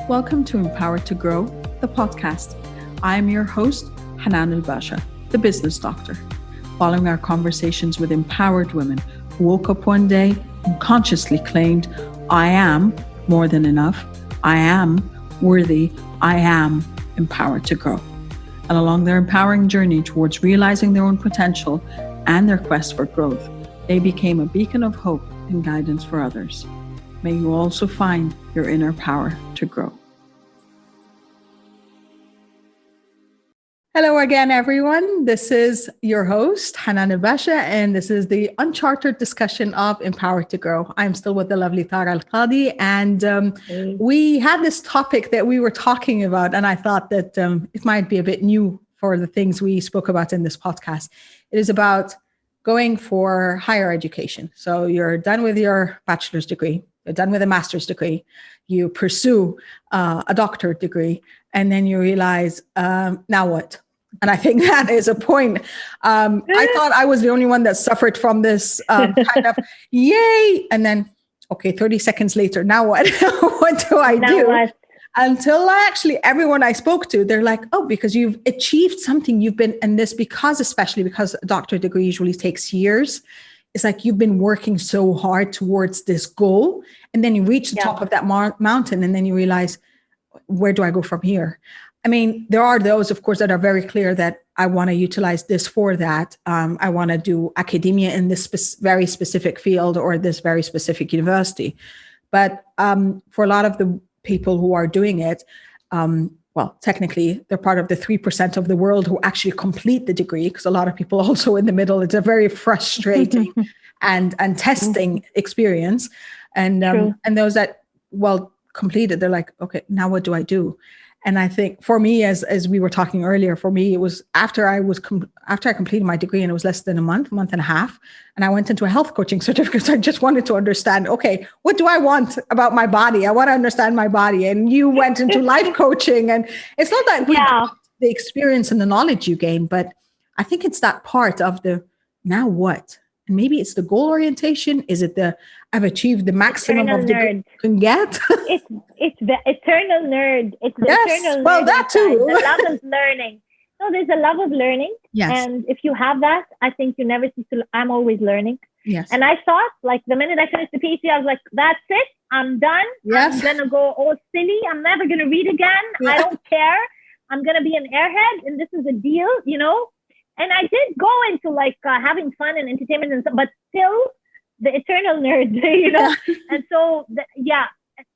Welcome to Empowered to Grow, the podcast. I am your host, Hanan Basha, the business doctor. Following our conversations with empowered women who woke up one day and consciously claimed, I am more than enough, I am worthy, I am empowered to grow. And along their empowering journey towards realizing their own potential and their quest for growth, they became a beacon of hope and guidance for others. May you also find your inner power to grow. Hello again, everyone. This is your host, Hanan Basha, and this is the Unchartered discussion of Empowered to Grow. I'm still with the lovely Tara Al Kadi, and we had this topic that we were talking about, and I thought that it might be a bit new for the things we spoke about in this podcast. It is about going for higher education. So you're done with your bachelor's degree, you're done with a master's degree, you pursue a doctorate degree, and then you realize, now what? And I think that is a point. I thought I was the only one that suffered from this kind of yay. And then, okay, 30 seconds later, now what? What do I do? What? Until everyone I spoke to, they're like, oh, because you've achieved something, you've been, and this especially because a doctorate degree usually takes years. It's like you've been working so hard towards this goal. And then you reach the top of that mountain and then you realize, where do I go from here? I mean, there are those, of course, that are very clear that I want to utilize this for that. I want to do academia in this very specific field or this very specific university. But for a lot of the people who are doing it, well, technically, they're part of the 3% of the world who actually complete the degree, because a lot of people also in the middle, it's a very frustrating and testing experience. And those that, completed, they're like, okay, now what do I do? And I think for me, as we were talking earlier, for me, it was after I completed my degree, and it was less than a month and a half. And I went into a health coaching certificate. So I just wanted to understand, okay, what do I want about my body? I want to understand my body. And you went into life coaching, and it's not that the experience and the knowledge you gain, but I think it's that part of the now what? And maybe it's the goal orientation. Is it I've achieved the maximum of the goal you can get? It's the eternal nerd. It's the eternal nerd. Well, that too. The love of learning. No, there's a love of learning. Yes. And if you have that, I think you never cease to. I'm always learning. Yes. And I thought, like, the minute I finished the PhD, I was like, that's it. I'm done. Yes. I'm gonna go all silly. I'm never gonna read again. Yeah. I don't care. I'm gonna be an airhead, and this is a deal, you know. And I did go into having fun and entertainment and stuff, but still the eternal nerd, you know? And so,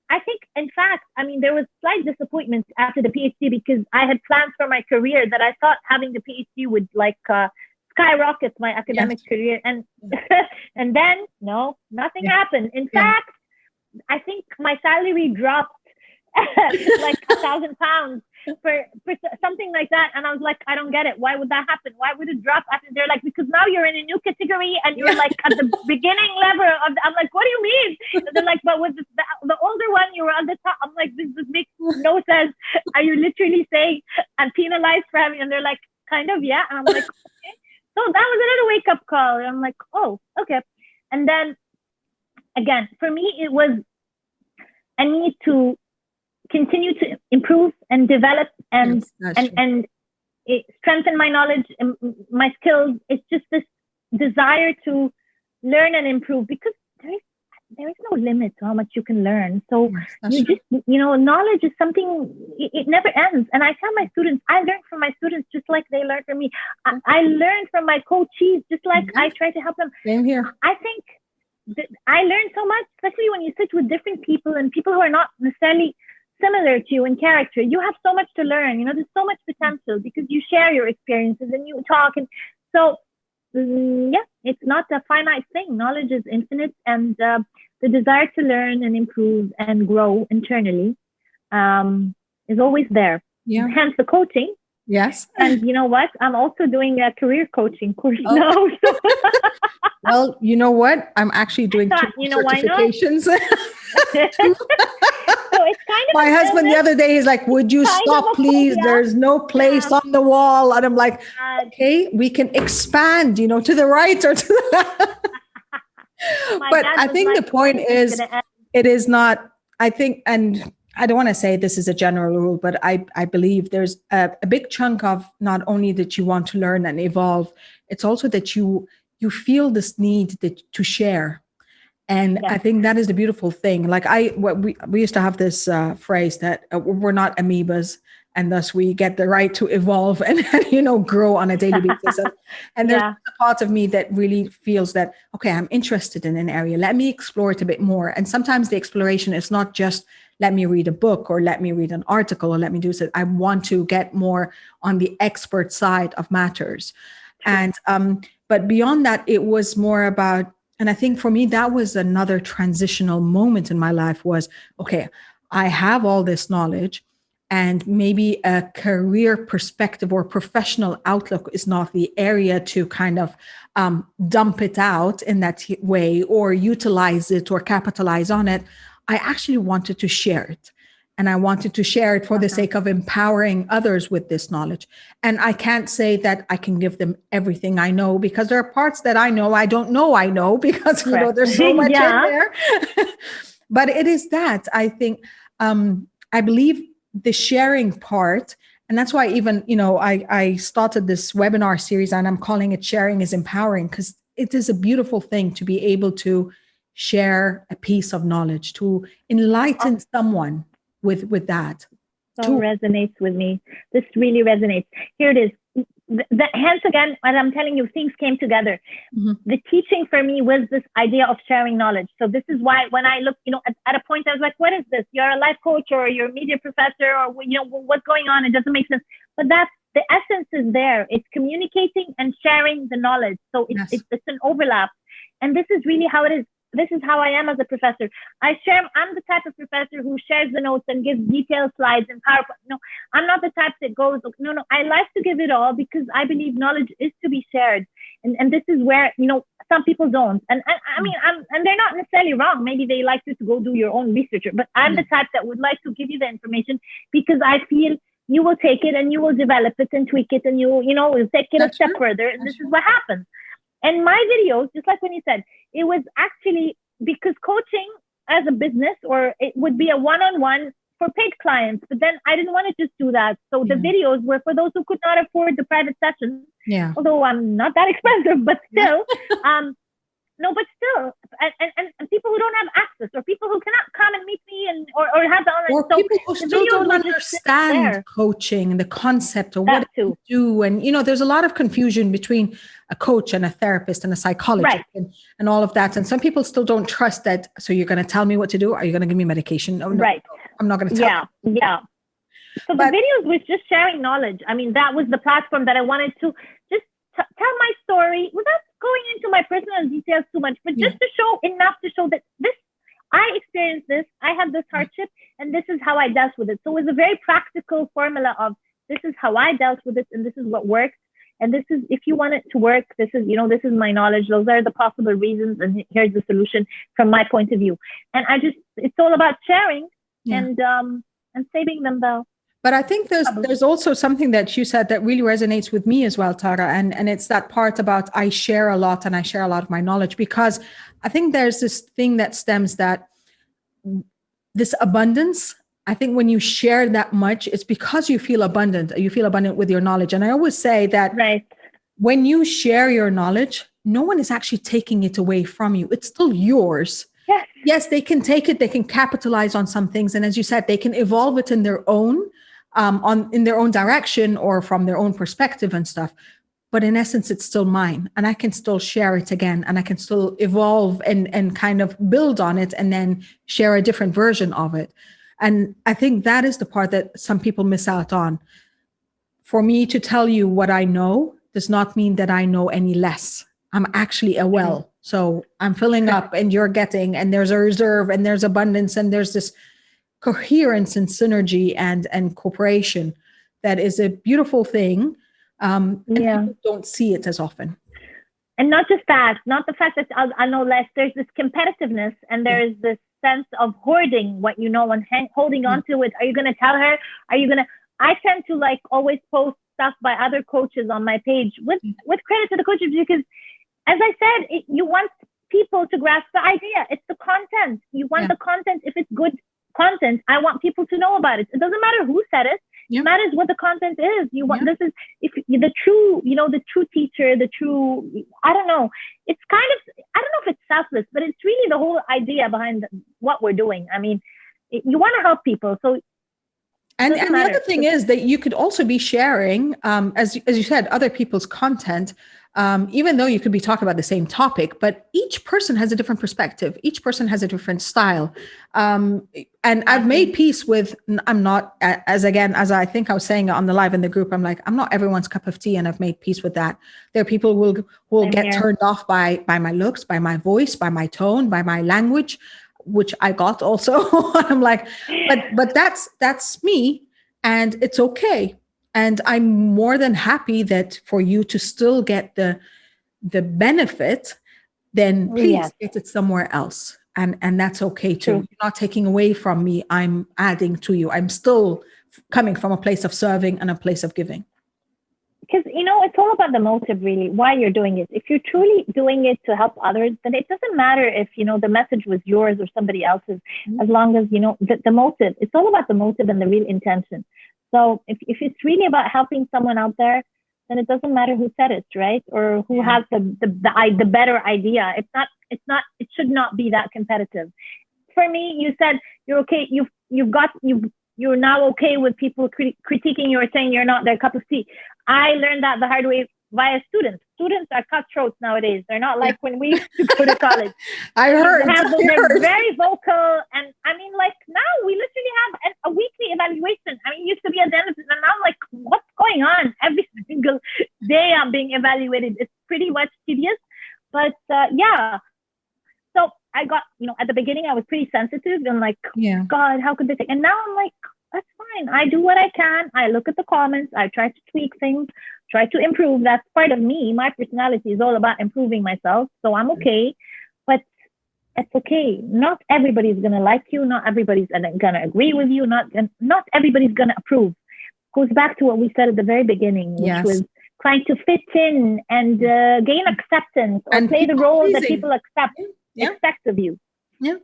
I think, in fact, I mean, there was slight disappointment after the PhD because I had plans for my career that I thought having the PhD would skyrocket my academic career. And and then, no, nothing happened. In fact, I think my salary dropped like £1,000 for something like that. And I was like, I don't get it. Why would that happen? Why would it drop after? They're like, because now you're in a new category and you're like at the beginning level of I'm like, what do you mean? And they're like, but with the older one, you were on the top. I'm like, this makes no sense. Are you literally saying I'm penalized for having? And they're like, kind of, yeah. And I'm like, okay. So that was another wake up call. And I'm like, oh, okay. And then again, for me, it was I need to continue to improve and develop and strengthen my knowledge and my skills. It's just this desire to learn and improve because there is no limit to how much you can learn. So knowledge is something, it never ends. And I tell my students, I learn from my students just like they learn from me. I learn from my coachees just like I try to help them. Same here. I think I learned so much, especially when you sit with different people and people who are not necessarily similar to you in character. You have so much to learn. You know, there's so much potential because you share your experiences and you talk. And so, it's not a finite thing. Knowledge is infinite, and the desire to learn and improve and grow internally is always there. Yeah. Hence the coaching. Yes. And you know what? I'm also doing a career coaching course now. So. Well, you know what? I'm actually doing two certifications. So it's kind of my husband the other day, he's like, would you stop, please? There's no place on the wall. And I'm like, okay, we can expand, to the right or to the left. But I think the point is, it is not, I think, and I don't want to say this is a general rule, but I believe there's a big chunk of not only that you want to learn and evolve, it's also that you feel this need to share. And I think that is the beautiful thing. Like we used to have this phrase that we're not amoebas, and thus we get the right to evolve and grow on a daily basis. And there's a part of me that really feels that, okay, I'm interested in an area. Let me explore it a bit more. And sometimes the exploration is not just let me read a book or let me read an article or let me do so. I want to get more on the expert side of matters. And but beyond that, it was more about, and I think for me, that was another transitional moment in my life was, okay, I have all this knowledge and maybe a career perspective or professional outlook is not the area to kind of dump it out in that way or utilize it or capitalize on it. I actually wanted to share it. And I wanted to share it for the sake of empowering others with this knowledge. And I can't say that I can give them everything I know, because there are parts that I know I don't know I know, because there's so much in there. But it is that I think I believe the sharing part, and that's why even I started this webinar series and I'm calling it Sharing is Empowering, because it is a beautiful thing to be able to share a piece of knowledge, to enlighten someone with that. So resonates with me. This really resonates. Here it is. Hence again, as I'm telling you, things came together. Mm-hmm. The teaching for me was this idea of sharing knowledge. So this is why when I look, at a point I was like, what is this? You're a life coach or you're a media professor or, what's going on? It doesn't make sense. But that's the essence is there. It's communicating and sharing the knowledge. So it's an overlap. And this is really how it is. This is how I am as a professor. I'm the type of professor who shares the notes and gives detailed slides and PowerPoint. No, I'm not the type that goes, no, I like to give it all because I believe knowledge is to be shared. And this is where, some people don't. And I mean, and they're not necessarily wrong. Maybe they like you to go do your own research, but I'm the type that would like to give you the information because I feel you will take it and you will develop it and tweak it and you'll take it a step further. And this is what happens. And my videos, just like when you said, it was actually because coaching as a business, or it would be a one-on-one for paid clients, but then I didn't want to just do that. So the videos were for those who could not afford the private sessions. Yeah. Although I'm not that expensive, but still, and people who don't have access, or people who cannot come and meet me, or have the online. Or people who still don't understand coaching, the concept of what to do, and there's a lot of confusion between a coach and a therapist and a psychologist, and all of that. And some people still don't trust that. So you're going to tell me what to do? Are you going to give me medication? No, I'm not going to tell you. Yeah. So the videos was just sharing knowledge. I mean, that was the platform that I wanted to just tell my story without going into my personal details too much, but just to show enough to show that I experienced this, I had this hardship, and this is how I dealt with it. So it was a very practical formula of this is how I dealt with it, and this is what worked. And this is, if you want it to work, this is, this is my knowledge. Those are the possible reasons, and here's the solution from my point of view. And it's all about sharing and saving them though. But I think there's also something that you said that really resonates with me as well, Tara. And it's that part about I share a lot and I share a lot of my knowledge, because I think there's this thing that stems that this abundance. I think when you share that much, it's because you feel abundant. You feel abundant with your knowledge. And I always say that when you share your knowledge, no one is actually taking it away from you. It's still yours. Yes, they can take it. They can capitalize on some things. And as you said, they can evolve it in their own in their own direction or from their own perspective and stuff. But in essence, it's still mine, and I can still share it again, and I can still evolve and kind of build on it and then share a different version of it. And I think that is the part that some people miss out on. For me to tell you what I know does not mean that I know any less. I'm actually a well. So I'm filling up and you're getting, and there's a reserve and there's abundance and there's this coherence and synergy and cooperation that is a beautiful thing. And people don't see it as often. And not just that, not the fact that I know less, there's this competitiveness and there is this sense of hoarding what you know and holding on to it. Are you going to tell her? I tend to always post stuff by other coaches on my page with credit to the coaches, because as I said, you want people to grasp the idea. It's the content. You want the content. If it's good content, content, I want people to know about it. It doesn't matter who said it. It matters what the content is. You want, this is, if the true, the true teacher, I don't know. It's kind of, I don't know if it's selfless, but it's really the whole idea behind what we're doing. I mean, you want to help people. So, and the other thing is that you could also be sharing, as you said, other people's content, even though you could be talking about the same topic, but each person has a different perspective. Each person has a different style. And I've made peace with, I'm not, as I think I was saying on the live in the group, I'm like, I'm not everyone's cup of tea, and I've made peace with that. There are people who will get turned off by my looks, by my voice, by my tone, by my language, which I got also. I'm like, but that's me, and it's okay. And I'm more than happy that for you to still get the benefit, then please get it somewhere else. And that's okay too. You're not taking away from me. I'm adding to you. I'm still coming from a place of serving and a place of giving. Because, it's all about the motive, really, why you're doing it. If you're truly doing it to help others, then it doesn't matter if, the message was yours or somebody else's, as long as, the motive. It's all about the motive and the real intention. So if it's really about helping someone out there, then it doesn't matter who said it, right? Or who has the better idea. It should not be that competitive. For me, you said you're okay. You're now okay with people critiquing you or saying you're not their cup of tea. I learned that the hard way via students. Students are cutthroats nowadays. They're not like when we used to go to college. They're very vocal. And I mean, like now we literally have a weekly evaluation. I mean, it used to be a dentist, and now I'm like, what's going on? Every single day I'm being evaluated. It's pretty much tedious. But so I got, at the beginning I was pretty sensitive and like, God, how could they think? And now I'm like, that's fine. I do what I can. I look at the comments. I try to tweak things, try to improve. That's part of me. My personality is all about improving myself. So I'm okay, but it's okay. Not everybody's going to like you. Not everybody's going to agree with you. Not everybody's going to approve. Goes back to what we said at the very beginning, which was trying to fit in and gain acceptance or play the role that people expect of you. Yeah.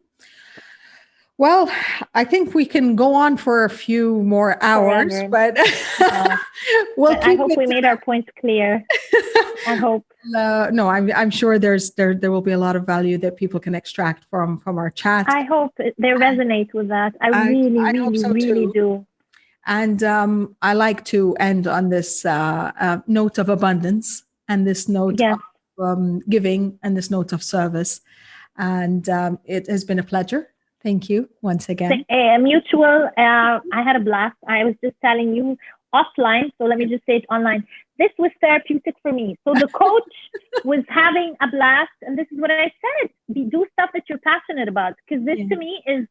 Well, I think we can go on for a few more hours, but I hope we made our points clear. I hope. No, I'm sure there will be a lot of value that people can extract from our chat. I hope they resonate with that. I really do. And I like to end on this note of abundance and this note of giving and this note of service. And it has been a pleasure. Thank you once again. Mutual. I had a blast. I was just telling you offline, so let me just say it online. This was therapeutic for me. So the coach was having a blast, and this is what I said. Do stuff that you're passionate about, because this to me is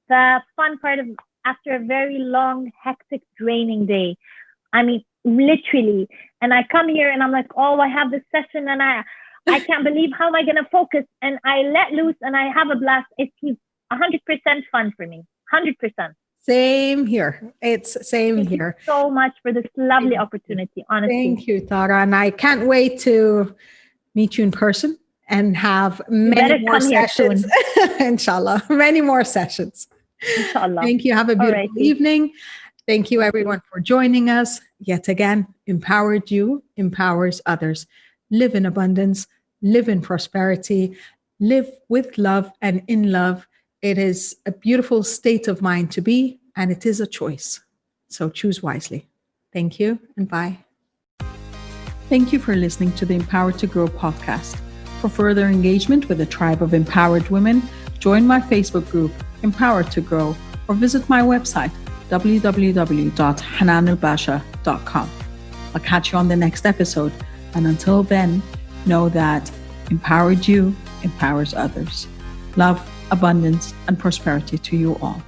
the fun part of after a very long, hectic, draining day. I mean, literally. And I come here and I'm like, oh, I have this session and I can't believe how am I going to focus? And I let loose and I have a blast. It's 100% fun for me. 100%. Same here. It's same Thank here. You so much for this lovely opportunity, honestly. Thank you, Tara. And I can't wait to meet you in person and have many more sessions. Inshallah. Many more sessions. Inshallah. Thank you. Have a beautiful evening. Thank you, everyone, for joining us. Yet again, empowered you, empowers others. Live in abundance, live in prosperity, live with love and in love. It is a beautiful state of mind to be, and it is a choice. So choose wisely. Thank you and bye. Thank you for listening to the Empowered to Grow podcast. For further engagement with a tribe of empowered women, join my Facebook group, Empowered to Grow, or visit my website, www.hananalbasha.com. I'll catch you on the next episode. And until then, know that empowered you empowers others. Love, abundance, and prosperity to you all.